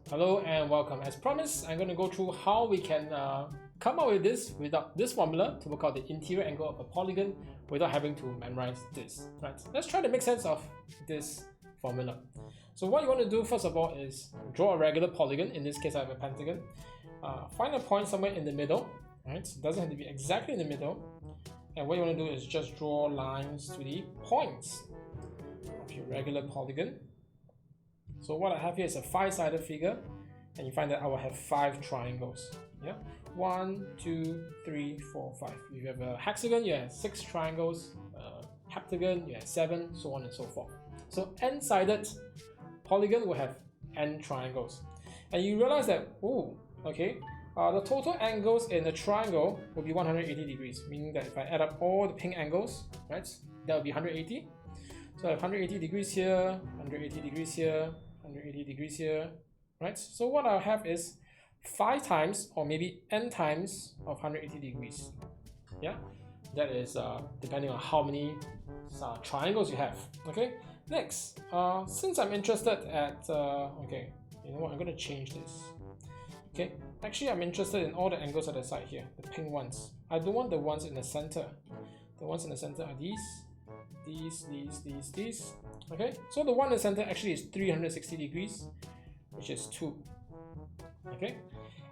Hello and welcome. As promised, I'm going to go through how we can come up with this formula to work out the interior angle of a polygon without having to memorize this. Right? Let's try to make sense of this formula. So what you want to do first of all is draw a regular polygon. In this case, I have a pentagon. Find a point somewhere in the middle. Right? It doesn't have to be exactly in the middle. And what you want to do is just draw lines to the points of your regular polygon. So what I have here is a 5-sided figure, and you find that I will have 5 triangles. Yeah, 1, 2, 3, 4, 5. If you have a hexagon, you have 6 triangles. Heptagon, you have 7, so on and so forth. So n-sided polygon will have n triangles, and you realize that the total angles in the triangle will be 180 degrees, meaning that if I add up all the pink angles, right, that will be 180. So I have 180 degrees here, 180 degrees here, 180 degrees here, right? So what I'll have is 5 times or maybe n times of 180 degrees. Yeah, that is depending on how many triangles you have. Okay, next, since I'm interested at okay, you know what, I'm going to change this. Okay, actually I'm interested in all the angles at the side here, the pink ones. I don't want the ones in the center. The ones in the center are these. Okay, so the one in the center actually is 360 degrees, which is 2. Okay,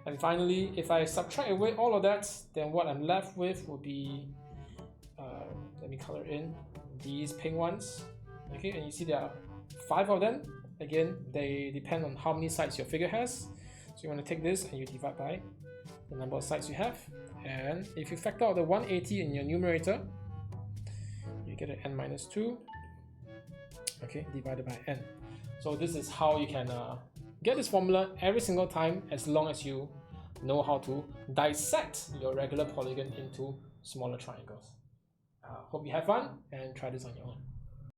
and finally, if I subtract away all of that, then what I'm left with will be let me color in these pink ones. Okay, and you see there are 5 of them. Again, they depend on how many sides your figure has. So you want to take this and you divide by the number of sides you have, and if you factor out the 180 in your numerator, you get an n minus 2, okay, divided by n. So this is how you can get this formula every single time, as long as you know how to dissect your regular polygon into smaller triangles. Hope you have fun and try this on your own.